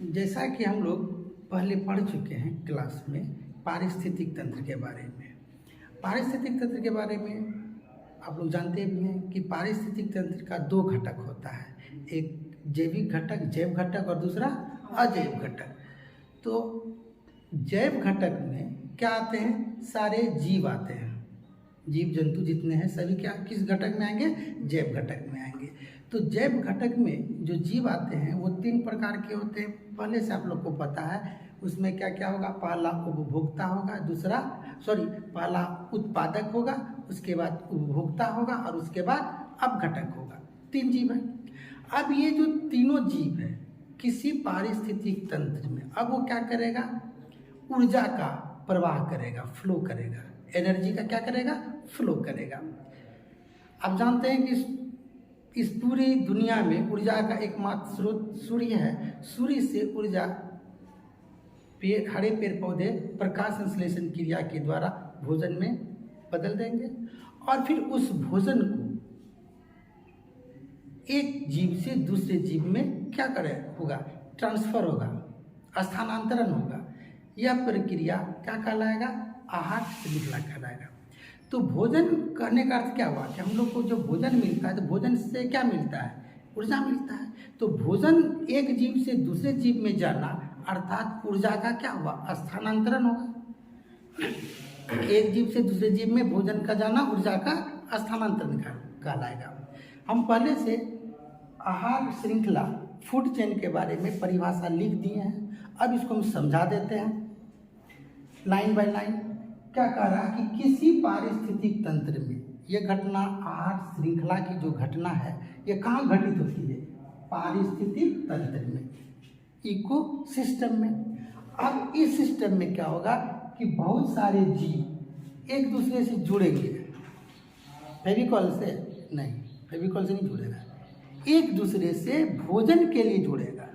जैसा कि हम लोग पहले पढ़ चुके हैं क्लास में पारिस्थितिक तंत्र के बारे में। पारिस्थितिक तंत्र के बारे में आप लोग जानते भी हैं कि पारिस्थितिक तंत्र का दो घटक होता है, एक जैविक घटक जैव घटक और दूसरा अजैव घटक। तो जैव घटक में क्या आते हैं? सारे जीव आते हैं, जीव जंतु जितने हैं सभी क्या किस घटक में आएंगे? जैव घटक में आएंगे। तो जैव घटक में जो जीव आते हैं वो तीन प्रकार के होते हैं, पहले से आप लोग को पता है। उसमें क्या क्या होगा? पहला उपभोक्ता होगा, पहला उत्पादक होगा, उसके बाद उपभोक्ता होगा और उसके बाद अपघटक होगा। तीन जीव हैं। अब ये जो तीनों जीव है किसी पारिस्थितिक तंत्र में, अब वो क्या करेगा? ऊर्जा का प्रवाह करेगा, फ्लो करेगा, एनर्जी का क्या करेगा? फ्लो करेगा। आप जानते हैं कि इस पूरी दुनिया में ऊर्जा का एकमात्र स्रोत सूर्य है। सूर्य से ऊर्जा हरे पेड़ पौधे प्रकाश संश्लेषण क्रिया के द्वारा भोजन में बदल देंगे और फिर उस भोजन को एक जीव से दूसरे जीव में क्या होगा? ट्रांसफर होगा, स्थानांतरण होगा। यह प्रक्रिया क्या कहलाएगा? आहार श्रृंखला कहलाएगा। तो भोजन कहने का अर्थ क्या हुआ कि हम लोग को जो भोजन मिलता है तो भोजन से क्या मिलता है? ऊर्जा मिलता है। तो भोजन एक जीव से दूसरे जीव में जाना अर्थात ऊर्जा का क्या हुआ? स्थानांतरण होगा। एक जीव से दूसरे जीव में भोजन का जाना ऊर्जा का स्थानांतरण कहलाएगा। हम पहले से आहार श्रृंखला फूड चेन के बारे में परिभाषा लिख दिए हैं, अब इसको हम समझा देते हैं लाइन बाय लाइन। क्या कह रहा है कि किसी पारिस्थितिक तंत्र में यह घटना, आहार श्रृंखला की जो घटना है ये कहाँ घटित होती है? पारिस्थितिक तंत्र में, इकोसिस्टम में। अब इस सिस्टम में क्या होगा कि बहुत सारे जीव एक दूसरे से जुड़ेंगे। फेविकॉल से नहीं, फेविकॉल से नहीं जुड़ेगा, एक दूसरे से भोजन के लिए जुड़ेगा।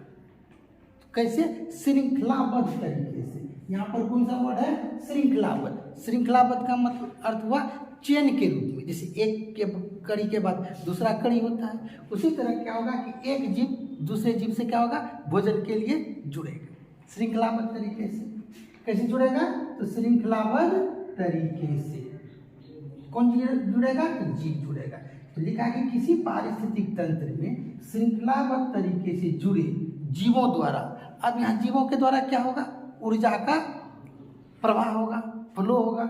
कैसे? श्रृंखलाबद्ध तरीके से। यहाँ पर कौन सा वर्ड है? श्रृंखलाबद्ध। श्रृंखलाबद्ध का मतलब अर्थ हुआ चेन के रूप में, जैसे एक के कड़ी के बाद दूसरा कड़ी होता है। उसी तरह क्या होगा कि एक जीव दूसरे जीव से क्या होगा? भोजन के लिए जुड़ेगा श्रृंखलाबद्ध तरीके से। कैसे जुड़ेगा? तो श्रृंखलाबद्ध तरीके से। कौन जुड़ेगा? तो जीव जुड़ेगा। तो लिखा है कि किसी पारिस्थितिक तंत्र में श्रृंखलाबद्ध तरीके से जुड़े जीवों द्वारा, अब यहाँ जीवों के द्वारा क्या होगा? ऊर्जा का प्रवाह होगा, फ्लो होगा।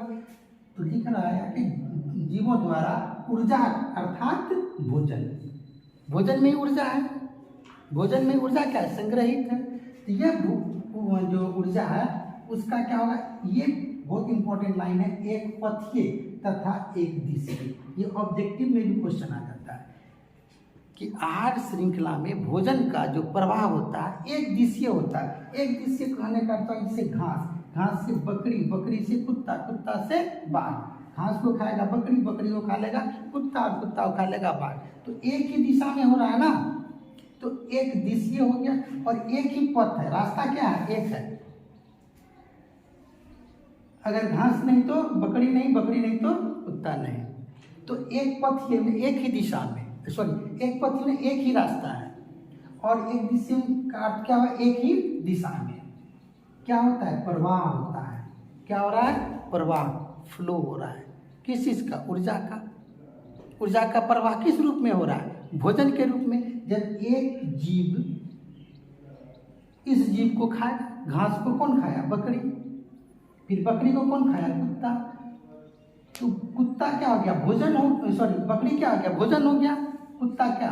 तो लिख रहा है कि जीवों द्वारा ऊर्जा अर्थात भोजन, भोजन में ऊर्जा है, भोजन में ऊर्जा क्या है? संग्रहित है। तो यह जो ऊर्जा है उसका क्या होगा? ये बहुत इंपॉर्टेंट लाइन है, एक पथीय तथा एक दिशीय। ये ऑब्जेक्टिव में भी क्वेश्चन आ जाता है कि आहार श्रृंखला में भोजन का जो प्रवाह होता है एक दिशीय होता है। एक दिशीय कहने का अर्थ है जैसे घास, घास से बकरी, बकरी से कुत्ता, कुत्ता से बाघ। घास को खाएगा बकरी, बकरी को खा लेगा कुत्ता, और कुत्ता को खा लेगा बाघ। तो एक ही दिशा में हो रहा है ना, तो एक दिशीय हो गया और एक ही पथ है। रास्ता क्या है? एक है। अगर घास नहीं तो बकरी नहीं, बकरी नहीं तो कुत्ता नहीं। तो एक पथ में एक ही दिशा में, एक पथ में एक ही रास्ता है और एक दिशा का अर्थ क्या हुआ? एक ही दिशा में क्या होता है? प्रवाह होता है। क्या हो रहा है? प्रवाह, फ्लो हो रहा है। किस चीज का? ऊर्जा का। ऊर्जा का प्रवाह किस रूप में हो रहा है? भोजन के रूप में। जब एक जीव इस जीव को खाया, घास को कौन खाया? बकरी। फिर बकरी को कौन खाया? कुत्ता। तो कुत्ता क्या हो गया? भोजन हो, बकरी क्या हो गया? भोजन हो गया। कुत्ता क्या?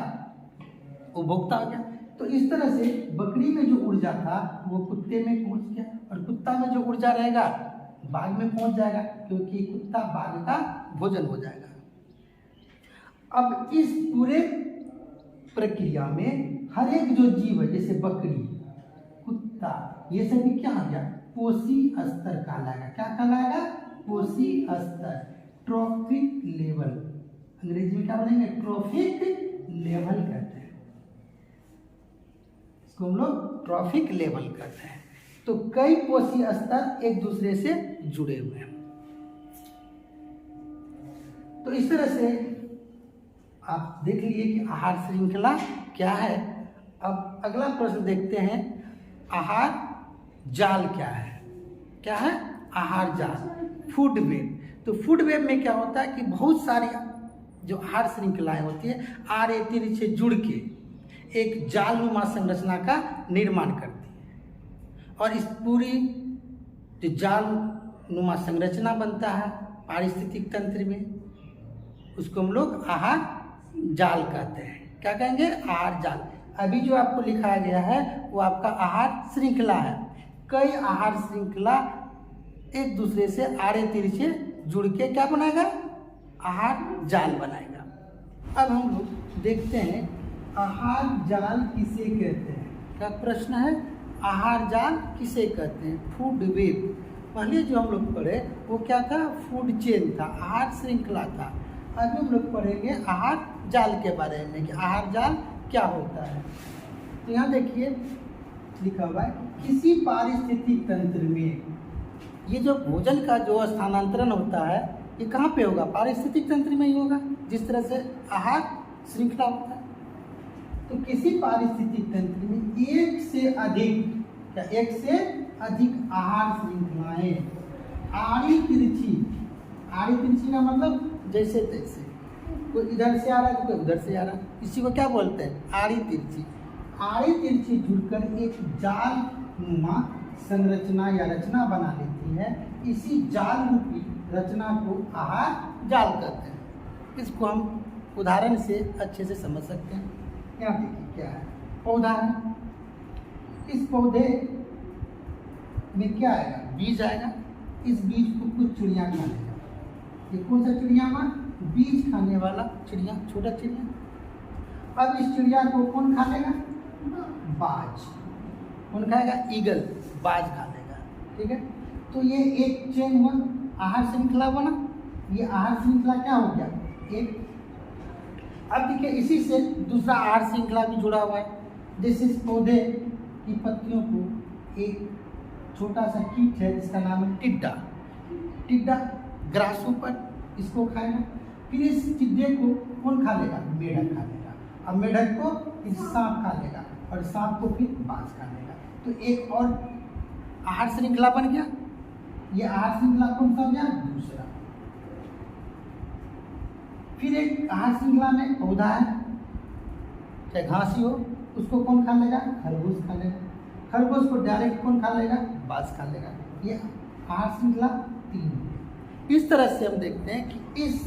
उपभोक्ता हो गया। तो इस तरह से बकरी में जो ऊर्जा था वो कुत्ते में पहुंच गया और कुत्ता में जो ऊर्जा रहेगा बाघ में पहुंच जाएगा, क्योंकि कुत्ता बाघ का भोजन हो जाएगा। अब इस पूरे प्रक्रिया में हर एक जो जीव है, जैसे बकरी, कुत्ता, ये सभी क्या हो गया? कोशी स्तर कहलाएगा। क्या कहलाएगा? कोशी स्तर, ट्रॉफिक लेवल। अंग्रेजी में क्या बोलेंगे? ट्रॉफिक लेवल कहते हैं इसको, हम लोग ट्रॉफिक लेवल कहते हैं। तो कई कोशी स्तर एक दूसरे से जुड़े हुए हैं। तो इस तरह से आप देख लीजिए कि आहार श्रृंखला क्या है। अब अगला प्रश्न देखते हैं, आहार जाल क्या है? क्या है? आहार जाल, फूड वेब। तो फूड वेब में क्या होता है कि बहुत सारी जो आहार श्रृंखलाएं होती है आर-ए से जुड़ के एक जालनुमा संरचना का निर्माण करती है, और इस पूरी जो जालनुमा संरचना बनता है पारिस्थितिक तंत्र में, उसको हम लोग आहार जाल कहते हैं। क्या कहेंगे? आहार जाल। अभी जो आपको लिखा गया है वो आपका आहार श्रृंखला है। कई आहार श्रृंखला एक दूसरे से आड़े से जुड़ के क्या बनाएगा? आहार जाल बनाएगा। अब हम लोग देखते हैं आहार जाल किसे कहते हैं। क्या प्रश्न है? आहार जाल किसे कहते हैं? Food web. पहले जो हम लोग पढ़े वो क्या था? फूड चेन था, आहार श्रृंखला था। अभी हम लोग पढ़ेंगे आहार जाल के बारे में कि आहार जाल क्या होता है। तो यहाँ देखिए लिखा हुआ है, किसी पारिस्थितिक तंत्र में ये जो भोजन का जो स्थानांतरण होता है ये कहाँ पे होगा? पारिस्थितिक तंत्र में ही होगा, जिस तरह से आहार श्रृंखला होता है। तो किसी पारिस्थितिक तंत्र में एक से अधिक आहार श्रृंखलाएं आड़ी तिरछी का मतलब जैसे तैसे, कोई इधर से आ रहा है तो कोई उधर से आ रहा है, इसी को क्या बोलते हैं? आड़ी तिरछी जुड़कर एक जाल नुमा संरचना या रचना बना लेती है। इसी जाल रूपी रचना को आहार जाल कहते हैं। इसको हम उदाहरण से अच्छे से समझ सकते हैं। यहाँ देखिए क्या है, पौधा है, इस पौधे में क्या आएगा? बीज आएगा। इस बीज को कुछ चिड़िया खा लेगा। ये कौन सा चिड़िया माँ? बीज खाने वाला चिड़िया, छोटा चिड़िया। अब इस चिड़िया को कौन खा लेगा? बाज। कौन खाएगा? ईगल, बाज खा लेगा। ठीक है, तो ये एक चेन हुआ, आहार श्रृंखला बना। ये आहार श्रृंखला क्या हो गया? एक। अब देखिए इसी से दूसरा आहार श्रृंखला भी जुड़ा हुआ है। जैसे इस पौधे की पत्तियों को एक छोटा सा कीट है जिसका नाम है टिड्डा ग्रासहोपर, इसको खाएगा। फिर इस टिड्डे को कौन खा लेगा? मेढक खा लेगा। अब मेढक को फिर सांप खा लेगा, और सांप को फिर बाज खा लेगा। तो एक और आहार श्रृंखला बन गया। ये आहार श्रृंखला कौन सा हो गया? दूसरा। फिर एक आहार श्रृंखला में पौधा है, चाहे घास ही हो, उसको कौन खा लेगा? खरगोश खा लेगा। खरगोश को डायरेक्ट कौन खा लेगा? बाज खा लेगा। ये आहार श्रृंखला 3 है। इस तरह से हम देखते हैं कि इस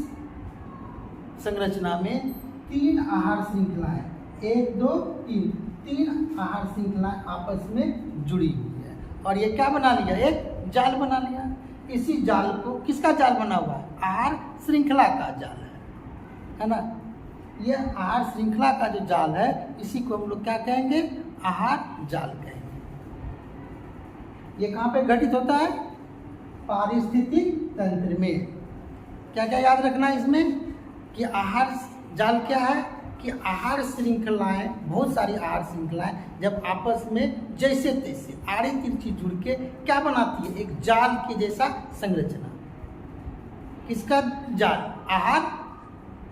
संरचना में 3 आहार श्रृंखलाएं, 1 2 3 आहार श्रृंखलाएं आपस में जुड़ी हुई है, और ये क्या बना लिया? एक जाल बना लिया। इसी जाल को, किसका जाल बना हुआ है? आहार श्रृंखला का जाल है ना। ये आहार श्रृंखला का जो जाल है इसी को हम लोग क्या कहेंगे? आहार जाल कहेंगे। ये कहाँ पे घटित होता है? पारिस्थितिक तंत्र में। क्या क्या याद रखना है इसमें? कि आहार जाल क्या है? कि आहार श्रृंखलाएं, बहुत सारी आहार श्रृंखलाएं जब आपस में जैसे तैसे आड़ी तिरछी जुड़ के क्या बनाती है? एक जाल के जैसा संरचना। किसका जाल? आहार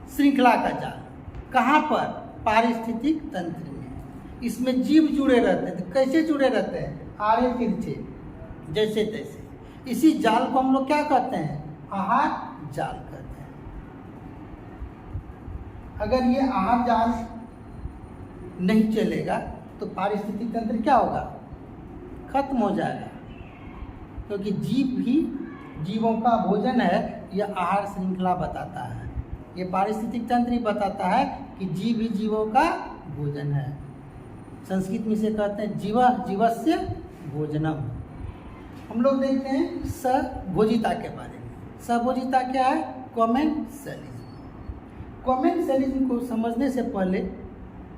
श्रृंखला का जाल। कहाँ पर? पारिस्थितिक तंत्र में। इसमें जीव जुड़े रहते हैं। तो कैसे जुड़े रहते हैं? आड़े तिरछे, जैसे तैसे। इसी जाल को हम लोग क्या कहते हैं? आहार जाल कहते हैं। अगर ये आहार जाल नहीं चलेगा तो पारिस्थितिक तंत्र क्या होगा? खत्म हो जाएगा, क्योंकि जीव भी जीवों का भोजन है, यह आहार श्रृंखला बताता है। ये पारिस्थितिक तंत्र ही बताता है कि जीव ही जीवों का भोजन है। संस्कृत में इसे कहते हैं जीवस्य भोजनम। हम लोग देखते हैं सहभोजिता के बारे में। सहभोजिता क्या है? कॉमेंसलिज्म। कॉमेंसलिज्म को समझने से पहले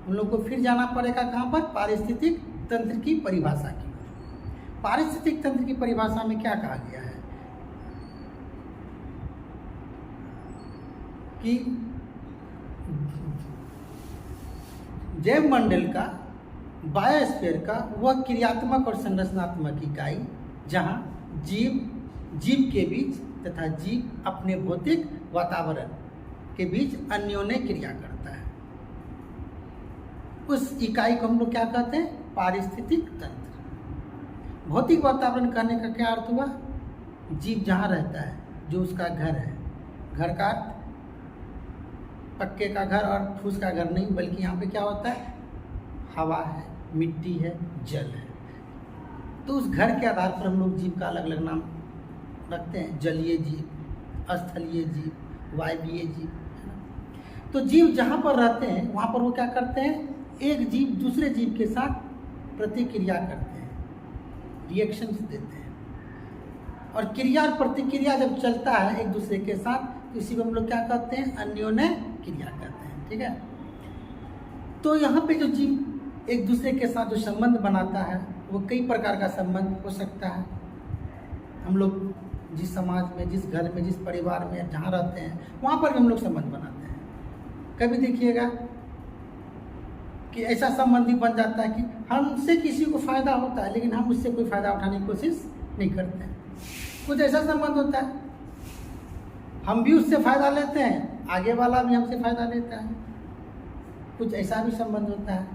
हम लोग को फिर जाना पड़ेगा कहाँ पर? पारिस्थितिक तंत्र की परिभाषा की। पारिस्थितिक तंत्र की परिभाषा में क्या कहा गया है कि जैव मंडल का, बायोस्फीयर का वह क्रियात्मक और संरचनात्मक इकाई जहाँ जीव के बीच तथा जीव अपने भौतिक वातावरण के बीच अन्योन्य क्रिया करता है, उस इकाई को हम लोग क्या कहते हैं? पारिस्थितिक तंत्र। भौतिक वातावरण कहने का क्या अर्थ हुआ? जीव जहाँ रहता है, जो उसका घर है। घर का अर्थ पक्के का घर और फूस का घर नहीं, बल्कि यहाँ पे क्या होता है? हवा है, मिट्टी है, जल है। तो उस घर के आधार पर हम लोग जीव का अलग अलग नाम रखते हैं। जलीय जीव, स्थलीय जीव, वायवीय जीव, है ना। तो जीव जहाँ पर रहते हैं वहाँ पर वो क्या करते हैं? एक जीव दूसरे जीव के साथ प्रतिक्रिया करते हैं, रिएक्शंस देते हैं। और क्रिया और प्रतिक्रिया जब चलता है एक दूसरे के साथ, तो इसी को हम लोग क्या कहते हैं? अन्योन्य क्रिया कहते हैं। ठीक है। तो यहाँ पे जो जीव एक दूसरे के साथ जो संबंध बनाता है वो कई प्रकार का संबंध हो सकता है। हम लोग जिस समाज में, जिस घर में, जिस परिवार में जहाँ रहते हैं वहाँ पर भी हम लोग संबंध बनाते हैं। कभी देखिएगा कि ऐसा संबंध ही बन जाता है कि हमसे किसी को फ़ायदा होता है लेकिन हम उससे कोई फ़ायदा उठाने की कोशिश नहीं करते हैं। कुछ ऐसा संबंध होता है हम भी उससे फ़ायदा लेते हैं, आगे वाला भी हमसे फ़ायदा लेता है। कुछ ऐसा भी संबंध होता है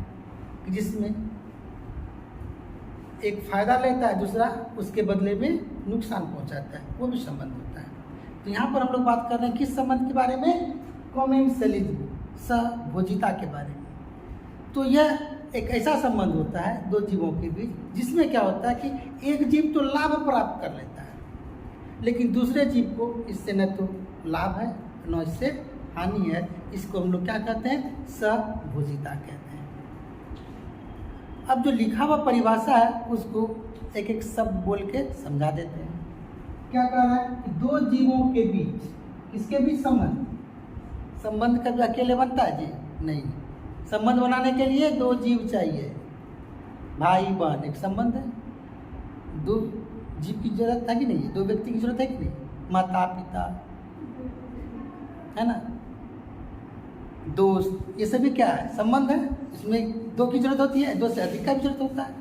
कि जिसमें एक फ़ायदा लेता है, दूसरा उसके बदले में नुकसान पहुंचाता है, वो भी संबंध होता है। तो यहाँ पर हम लोग बात कर रहे हैं किस संबंध के बारे में? कॉमेंसलिज्म, सहभोजिता के बारे में। तो यह एक ऐसा संबंध होता है दो जीवों के बीच जिसमें क्या होता है कि एक जीव तो लाभ प्राप्त कर लेता है लेकिन दूसरे जीव को इससे न तो लाभ है न इससे हानि है। इसको हम लोग क्या कहते हैं? सहभोजिता कहते हैं। अब जो लिखा हुआ परिभाषा है उसको एक एक शब्द बोल के समझा देते हैं। क्या कह रहा है कि दो जीवों के बीच, किसके बीच संबंध? संबंध कभी अकेले बनता है जी? नहीं। संबंध बनाने के लिए दो जीव चाहिए, भाई बहन एक संबंध है। दो जीव की जरूरत है कि नहीं? दो व्यक्ति की जरूरत है कि नहीं? माता पिता, है ना, दोस्त, ये सभी क्या है? संबंध है। इसमें दो की जरूरत होती है, दो से अधिक का भी जरूरत होता है।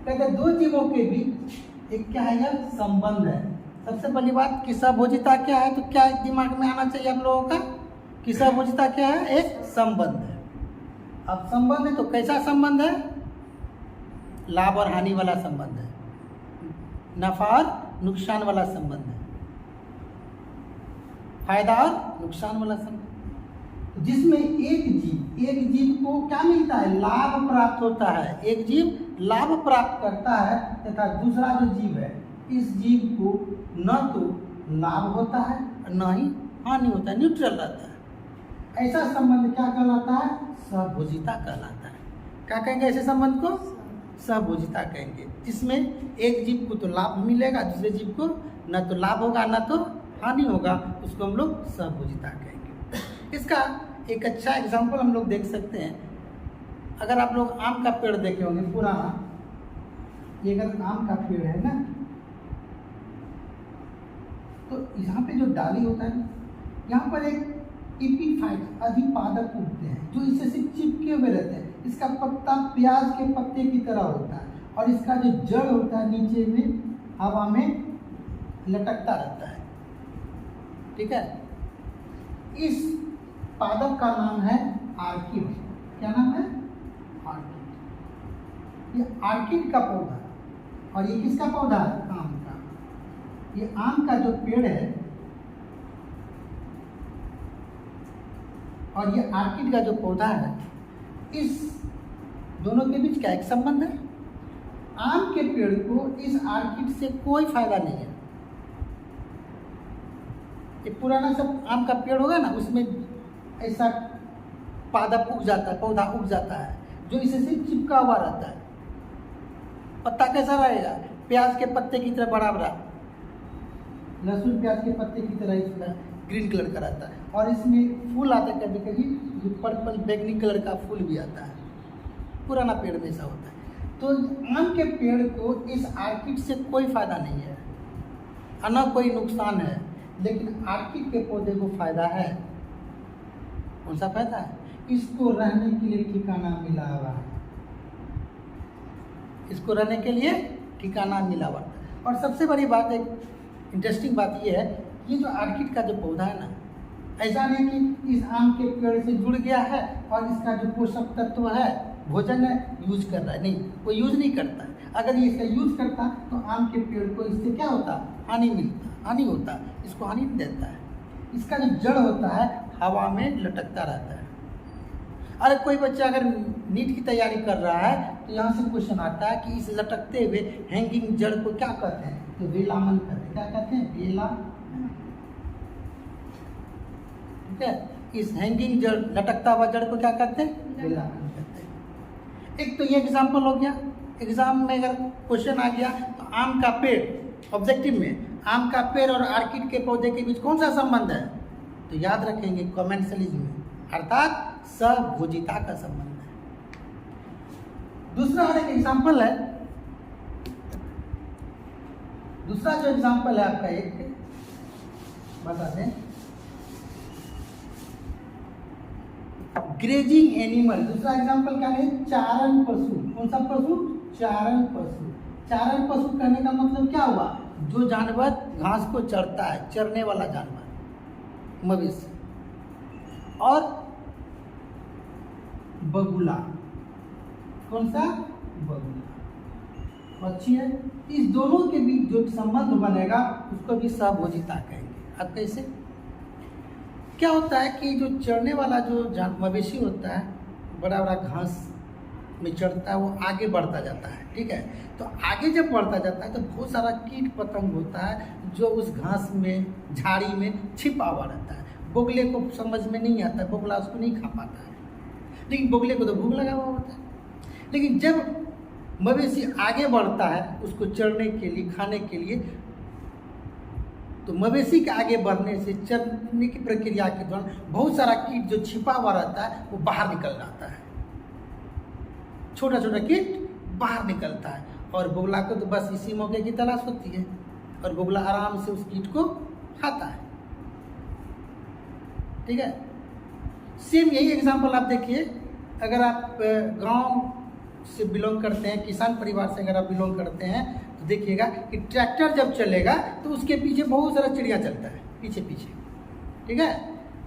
कहते हैं दो जीवों के बीच एक क्या है? यह संबंध है। सबसे पहली बात कि सहभोजिता क्या है? तो क्या दिमाग में आना चाहिए हम लोगों का कि सहभोजिता क्या है? एक संबंध है। अब संबंध है तो कैसा संबंध है? लाभ और हानि वाला संबंध है, नफा और नुकसान वाला संबंध है, फायदा और नुकसान वाला संबंध, जिसमें एक जीव को क्या मिलता है? लाभ प्राप्त होता है। एक जीव लाभ प्राप्त करता है तथा दूसरा जो जीव है इस जीव को न तो लाभ होता है न ही हानि होता है, न्यूट्रल रहता है। ऐसा संबंध क्या कहलाता है? सहभोजिता कहलाता है। क्या कहेंगे ऐसे संबंध को? सहभोजिता कहेंगे, जिसमें एक जीव को तो लाभ मिलेगा, दूसरे जीव को न तो लाभ होगा न तो हानि होगा, उसको हम लोग सहभोजिता कहेंगे। इसका एक अच्छा एग्जाम्पल हम लोग देख सकते हैं। अगर आप लोग आम का पेड़ देखे होंगे पुराना, ये अगर आम का पेड़ है ना, तो यहाँ पे जो डाली होता है यहाँ पर एक एपीफाइट अधिपादक उगते हैं जो इससे सिर्फ चिपके हुए रहते हैं। इसका पत्ता प्याज के पत्ते की तरह होता है और इसका जो जड़ होता है नीचे में हवा में लटकता रहता है। ठीक है। इस पादप का नाम है आर्किड। क्या नाम है? आर्किड। ये आर्किड का पौधा, और ये किसका पौधा है? आम का। ये आम का जो पेड़ है और ये आर्किड का जो पौधा है, इस दोनों के बीच क्या एक संबंध है? आम के पेड़ को इस आर्किड से कोई फायदा नहीं है। ये पुराना सब आम का पेड़ होगा ना, उसमें ऐसा पादप उग जाता है, पौधा उग जाता है जो इसे सिर्फ चिपका हुआ रहता है। पत्ता कैसा रहेगा? प्याज के पत्ते की तरह बड़ा बड़ा, लहसुन प्याज के पत्ते की तरह इसमें ग्रीन कलर का रहता है और इसमें फूल आता है, कभी कभी पर्पल बैगनी कलर का फूल भी आता है। पुराना पेड़ में ऐसा होता है। तो आम के पेड़ को इस आर्किड से कोई फायदा नहीं है, न कोई नुकसान है, लेकिन आर्किड के पौधे को फायदा है। कौन सा फायदा है? इसको रहने के लिए ठिकाना मिला हुआ है। इसको रहने के लिए ठिकाना मिला हुआ है। और सबसे बड़ी बात, एक इंटरेस्टिंग बात यह है, ये जो आर्किड का जो पौधा है ना, ऐसा नहीं कि इस आम के पेड़ से जुड़ गया है और इसका जो पोषक तत्व है भोजन यूज कर रहा है, नहीं, वो यूज नहीं करता है। अगर ये इसका यूज करता तो आम के पेड़ को इससे क्या होता, हानि मिलता, हानि होता, इसको हानि नहीं देता है। इसका जो जड़ होता है हवा में लटकता रहता है। अरे कोई बच्चा अगर नीट की तैयारी कर रहा है तो यहाँ से क्वेश्चन आता है कि इस लटकते हुए हैंगिंग जड़ को क्या कहते हैं, तो वेलामन कहते हैं। क्या कहते हैं, वेला। ठीक है, इस हैंगिंग जड़, लटकता हुआ जड़ को क्या कहते हैं, वेलामन कहते हैं। एक तो ये एग्जाम्पल हो गया। एग्जाम में अगर क्वेश्चन आ गया तो आम का पेड़, ऑब्जेक्टिव में आम का पेड़ और ऑर्किड के पौधे के बीच कौन सा संबंध है, तो याद रखेंगे कॉमेंसलिज्म में, अर्थात सहभोजिता का संबंध है। दूसरा और एक एग्जाम्पल है, दूसरा जो एग्जाम्पल है आपका एक बता दें, ग्रेजिंग एनिमल। दूसरा एग्जाम्पल क्या है, चारण पशु। कौन सा पशु, चारण पशु। चारण पशु कहने का मतलब क्या हुआ, जो जानवर घास को चरता है, चरने वाला जानवर, मवेशी। और बगुला, कौन सा, बगुला पक्षी है। इस दोनों के बीच जो संबंध बनेगा उसको भी सहभोजिता कहेंगे। अब कैसे, क्या होता है कि जो चरने वाला जो मवेशी होता है, बड़ा बड़ा घास में चढ़ता है, वो आगे बढ़ता जाता है। ठीक है, तो आगे जब बढ़ता जाता है तो बहुत सारा कीट पतंग होता है जो उस घास में, झाड़ी में छिपा हुआ रहता है। बोगले को समझ में नहीं आता, बोगला उसको नहीं खा पाता है, लेकिन बोगले को तो भूख लगा हुआ होता है। लेकिन जब मवेशी आगे बढ़ता है उसको चरने के लिए, खाने के लिए, तो मवेशी के आगे बढ़ने से चरने की प्रक्रिया के दौरान बहुत सारा कीट जो छिपा हुआ रहता है वो बाहर निकल जाता है, छोटा छोटा कीट बाहर निकलता है। और बोगला को तो बस इसी मौके की तलाश होती है और बोगला आराम से उस कीट को खाता है। ठीक है, सेम यही एग्जांपल आप देखिए, अगर आप गांव से बिलोंग करते हैं, किसान परिवार से अगर आप बिलोंग करते हैं, तो देखिएगा कि ट्रैक्टर जब चलेगा तो उसके पीछे बहुत सारा चिड़िया चलता है, पीछे पीछे। ठीक है,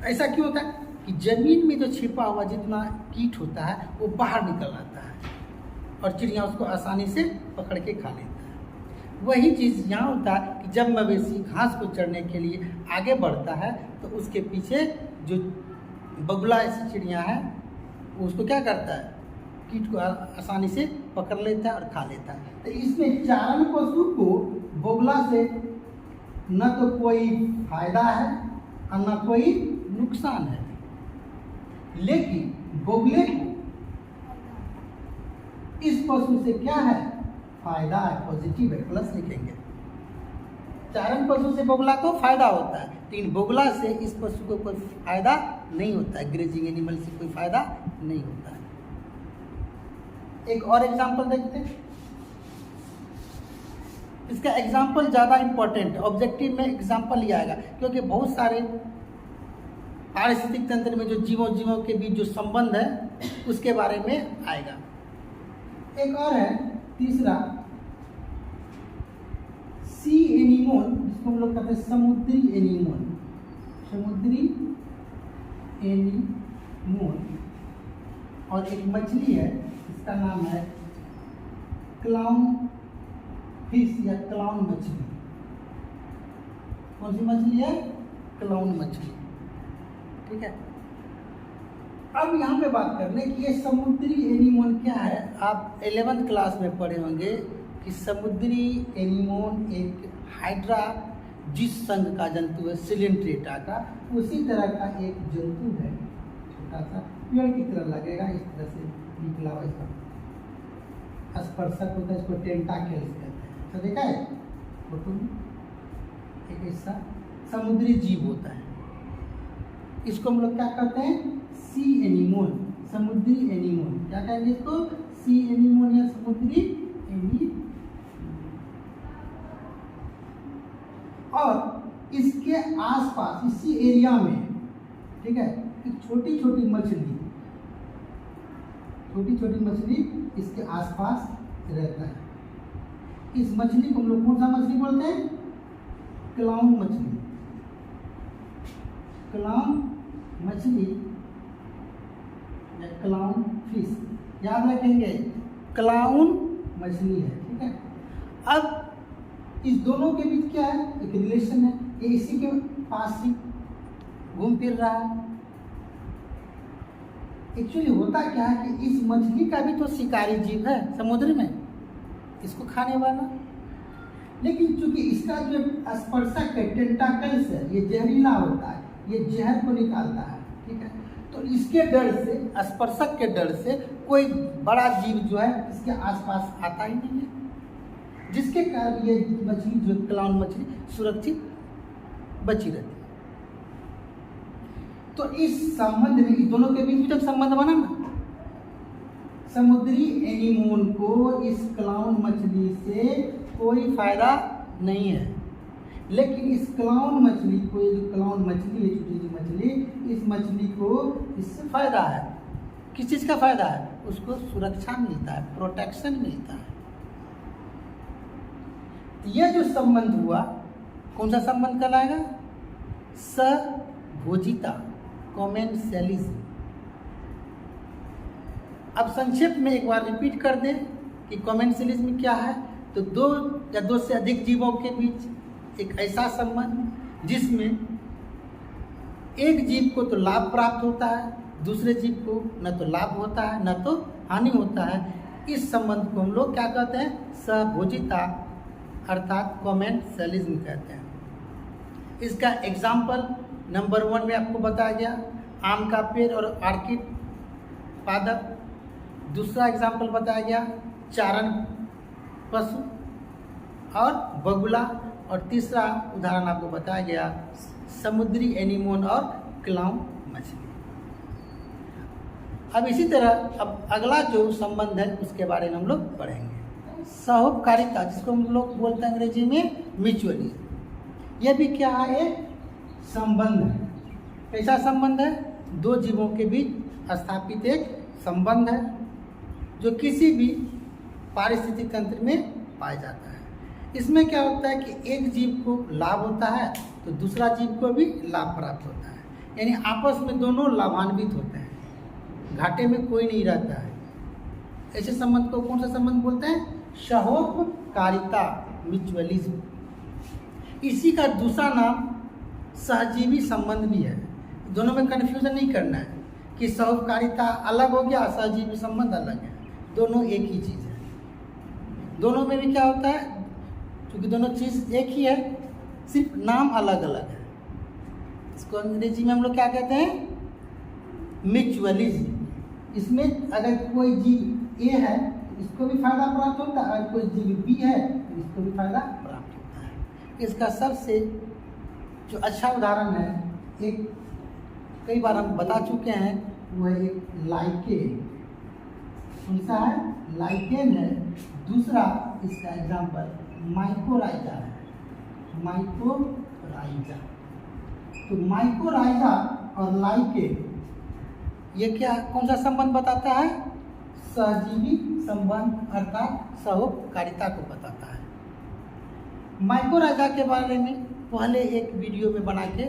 ऐसा क्यों होता है कि जमीन में जो छिपा हुआ जितना कीट होता है वो बाहर निकल आता है और चिड़िया उसको आसानी से पकड़ के खा लेता है। वही चीज़ यहाँ होता है कि जब मवेशी घास को चरने के लिए आगे बढ़ता है तो उसके पीछे जो बगुला ऐसी चिड़िया है वो उसको क्या करता है, कीट को आसानी से पकड़ लेता है और खा लेता है। तो इसमें चारण पशु को बगुला से न तो कोई फायदा है और न कोई नुकसान है, लेकिन बगुले को इस पशु से क्या है, फायदा है, पॉजिटिव है, प्लस लिखेंगे। चारण पशु से बगुला को फायदा होता है, लेकिन बगुला से इस पशु को कोई फायदा नहीं होता है, ग्रेजिंग एनिमल से कोई फायदा नहीं होता है। एक और एग्जांपल देखते हैं, इसका एग्जांपल ज़्यादा इंपॉर्टेंट, ऑब्जेक्टिव में एग्जांपल ही आएगा क्योंकि बहुत सारे पारिस्थितिक तंत्र में जो जीवों के बीच जो संबंध है उसके बारे में आएगा। एक और है तीसरा, सी एनीमोन, जिसको हम लोग कहते हैं समुद्री एनीमोन। समुद्री एनीमोन, और एक मछली है इसका नाम है क्लाउन फिश या क्लाउन मछली। कौन सी मछली है, क्लाउन मछली। ठीक है, अब यहाँ पे बात कर लें कि ये समुद्री एनीमोन क्या है। आप 11th क्लास में पढ़े होंगे कि समुद्री एनीमोन एक हाइड्रा जिस संघ का जंतु है, सिलेंट्रेटा का, उसी तरह का एक जंतु है, छोटा सा पेड़ की तरह लगेगा, इस तरह से निकला हुआ इसका स्पर्शक होता है, इसको टेंटाकल्स कहते हैं। तो देखा है फोटो में, एक ऐसा समुद्री जीव होता है, इसको हम लोग क्या कहते हैं, सी एनीमोन, समुद्री एनीमोन। क्या कहेंगे इसको, सी एनीमोन या समुद्री एनीमोन। और इसके आसपास, इसी एरिया में, ठीक है, एक छोटी छोटी मछली, छोटी छोटी मछली इसके आसपास रहता है। इस मछली को हम लोग कौन सा मछली बोलते हैं, क्लाउन मछली। क्लाउन मछली या क्लाउन फिश, याद रखेंगे क्लाउन मछली है, ठीक है। अब इस दोनों के बीच क्या है, एक रिलेशन है, ये इसी के पास ही घूम फिर रहा है। एक्चुअली होता क्या है कि इस मछली का भी तो शिकारी जीव है समुद्र में, इसको खाने वाला, लेकिन चूंकि इसका जो स्पर्शक है टेंटाकल्स है, ये जहरीला होता है, ये जहर को निकालता है, ठीक है। तो इसके डर से, स्पर्शक के डर से कोई बड़ा जीव जो है इसके आसपास आता ही नहीं है, जिसके कारण ये मछली जो क्लाउन मछली सुरक्षित बची रहती है। तो इस संबंध में, इस दोनों के बीच जब संबंध बना ना, समुद्री एनीमोन को इस क्लाउन मछली से कोई फायदा नहीं है, लेकिन इस क्लाउन मछली को, ये जो क्लाउन मछली है, छोटी सी मछली, इस मछली को इससे फायदा है। किस चीज़ का फायदा है? उसको सुरक्षा मिलता है, प्रोटेक्शन मिलता है। यह जो संबंध हुआ, कौन सा संबंध कहलाएगा? सहभोजिता, कॉमेंसैलिज्म। अब संक्षेप में एक बार रिपीट कर दें कि कॉमेंसैलिज्म क्या है। तो दो या दो से अधिक जीवों के बीच एक ऐसा संबंध जिसमें एक जीव को तो लाभ प्राप्त होता है, दूसरे जीव को न तो लाभ होता है न तो हानि होता है। इस संबंध को हम लोग क्या कहते हैं? सहभोजिता अर्थात कॉमेंसैलिज्म कहते हैं। इसका एग्जाम्पल नंबर 1 में आपको बताया गया, आम का पेड़ और आर्किड पादप। दूसरा एग्जाम्पल बताया गया, चारण पशु और बगुला। और तीसरा उदाहरण आपको बताया गया, समुद्री एनीमोन और क्लाउन मछली। अब इसी तरह अब अगला जो संबंध है उसके बारे में हम लोग पढ़ेंगे, सहोपकारिता, जिसको हम लोग बोलते हैं अंग्रेजी में म्यूचुअलिज्म। यह भी क्या है? एक संबंध है। कैसा संबंध है? दो जीवों के बीच स्थापित एक संबंध है जो किसी भी पारिस्थितिक तंत्र में पाया जाता है। इसमें क्या होता है कि एक जीव को लाभ होता है तो दूसरा जीव को भी लाभ प्राप्त होता है, यानी आपस में दोनों लाभान्वित होते हैं, घाटे में कोई नहीं रहता है। ऐसे संबंध को कौन सा संबंध बोलते हैं? सहोपकारिता, म्यूचुअलिज्म। इसी का दूसरा नाम सहजीवी संबंध भी है। दोनों में कन्फ्यूजन नहीं करना है कि सहोपकारिता अलग हो गया, सहजीवी संबंध अलग है, दोनों एक ही चीज़ है। दोनों में भी क्या होता है, क्योंकि दोनों चीज़ एक ही है, सिर्फ नाम अलग अलग है। इसको अंग्रेजी में हम लोग क्या कहते हैं? म्यूचुअलिज्म। इसमें अगर कोई जीव ए है तो इसको भी फायदा प्राप्त होता है, अगर कोई जीव बी है तो इसको भी फायदा प्राप्त होता है। इसका सबसे जो अच्छा उदाहरण है, एक कई बार हम बता चुके हैं, वो है एक लाइकेन। कौन सा है? लाइकेन है। दूसरा इसका एग्जाम्पल माइकोराइजा है, माइकोराइजा। तो माइकोराइजा और लाइकेन ये क्या, कौन सा संबंध बताता है? सहजीवी संबंध अर्थात सहोपकारिता को बताता है। माइकोराइजा के बारे में पहले एक वीडियो में बना के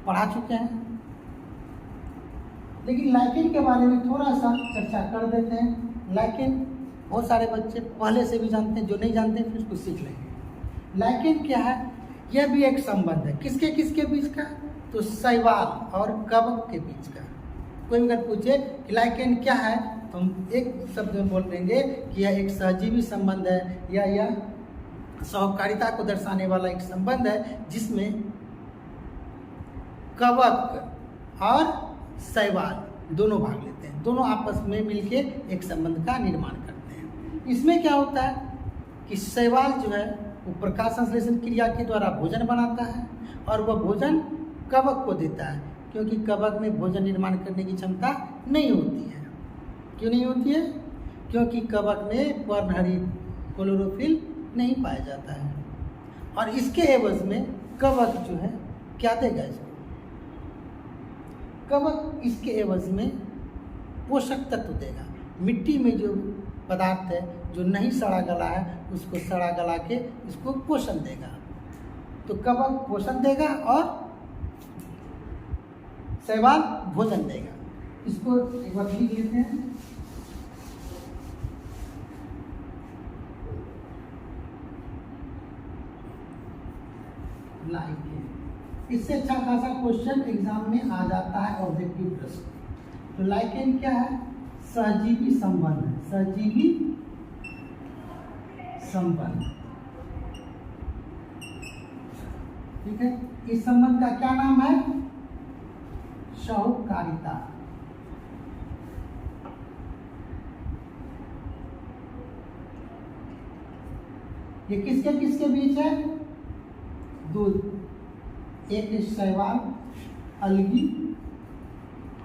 पढ़ा चुके हैं, लेकिन लाइकेन के बारे में थोड़ा सा चर्चा कर देते हैं। लाइकेन बहुत सारे बच्चे पहले से भी जानते हैं, जो नहीं जानते हैं फिर उसको सीख लेंगे। लाइकेन क्या है? यह भी एक संबंध है। किसके किसके बीच का? तो शैवाल और कवक के बीच का। कोई अगर पूछे कि लाइकेन क्या है तो हम एक शब्द में बोल देंगे कि यह एक सहजीवी संबंध है, या यह सहोपकारिता को दर्शाने वाला एक संबंध है जिसमें कवक और शैवाल दोनों भाग लेते हैं, दोनों आपस में मिलके एक संबंध का निर्माण करते हैं। इसमें क्या होता है कि शैवाल जो है वो प्रकाश संश्लेषण क्रिया के द्वारा भोजन बनाता है और वह भोजन कवक को देता है, क्योंकि कवक में भोजन निर्माण करने की क्षमता नहीं होती है। क्यों नहीं होती है? क्योंकि कवक में पर्णहरित क्लोरोफिल नहीं पाया जाता है, और इसके एवज में कवक जो है क्या देगा इसको? कवक इसके एवज में पोषक तत्व देगा। मिट्टी में जो पदार्थ है जो नहीं सड़ा गला है उसको सड़ा गला के इसको पोषण देगा। तो कवक पोषण देगा और शैवाल भोजन देगा। इसको एक बार लिख लेते हैं। लाइकेन। इससे अच्छा खासा क्वेश्चन एग्जाम में आ जाता है, ऑब्जेक्टिव प्रश्न। तो लाइकेन क्या है? सहजीवी संबंध है, सहजीवी संबंध। ठीक है, इस संबंध का क्या नाम है? सहकारिता। ये किसके किसके बीच है? दूध, एक शैवाल अलगी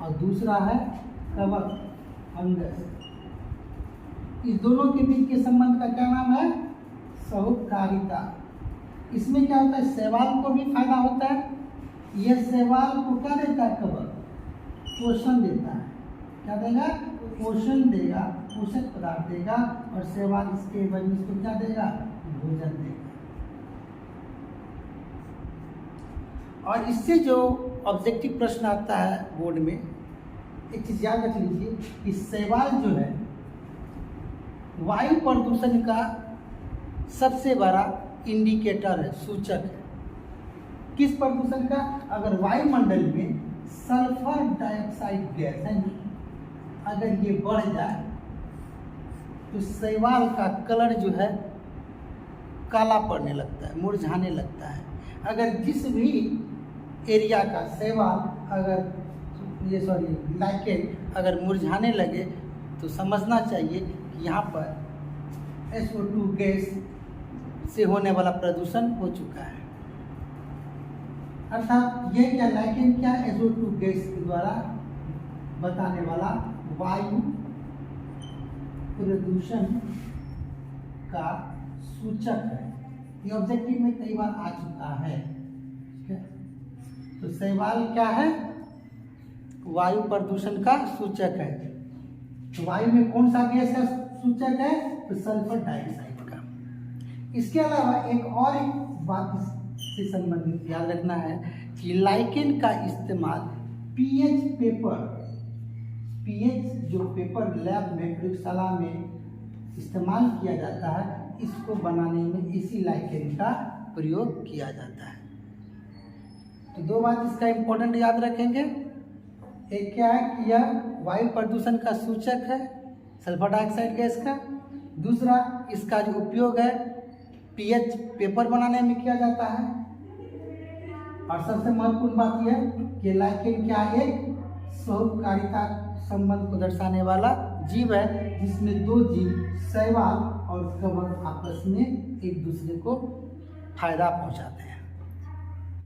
और दूसरा है कवक फंगस। इस दोनों के बीच के संबंध का क्या नाम है? सहकारिता। इसमें क्या होता है? शैवाल को भी फायदा होता है। यह शैवाल को क्या देता है? कवक पोषण देता है। क्या देगा? पोषण देगा, पोषक पदार्थ देगा, और शैवाल इसके वजह इसको क्या देगा? भोजन देगा। और इससे जो ऑब्जेक्टिव प्रश्न आता है बोर्ड में, एक चीज याद रख लीजिए कि शैवाल जो है वायु प्रदूषण का सबसे बड़ा इंडिकेटर है, सूचक है। किस प्रदूषण का? अगर वायुमंडल में सल्फर डाइऑक्साइड गैस है, अगर ये बढ़ जाए तो शैवाल का कलर जो है काला पड़ने लगता है, मुरझाने लगता है। अगर जिस भी एरिया का शैवाल अगर लाइकेन अगर मुरझाने लगे तो समझना चाहिए कि यहाँ पर SO2 गैस से होने वाला प्रदूषण हो चुका है। अर्थात ये क्या लाइकेन क्या? SO2 गैस के द्वारा बताने वाला वायु प्रदूषण का सूचक है। ये ऑब्जेक्टिव में कई बार आ चुका है। ठीक है, तो शैवाल क्या है? वायु प्रदूषण का सूचक है। तो वायु में कौन सा गैस का सूचक है? तो सल्फर डाइऑक्साइड का। इसके अलावा एक बात इससे संबंधित याद रखना है कि लाइकेन का इस्तेमाल पीएच जो पेपर लैब में, प्रयोगशाला में इस्तेमाल किया जाता है, इसको बनाने में इसी लाइकेन का प्रयोग किया जाता है। तो दो बात इसका इम्पोर्टेंट याद रखेंगे। एक क्या है कि यह वायु प्रदूषण का सूचक है, सल्फर डाइऑक्साइड गैस का। दूसरा, इसका जो उपयोग है पीएच पेपर बनाने में किया जाता है। और सबसे महत्वपूर्ण बात यह कि लाइकेन क्या है? सहकारिता संबंध को दर्शाने वाला जीव है, जिसमें दो जीव शैवाल और कवक आपस में एक दूसरे को फायदा पहुंचाते हैं।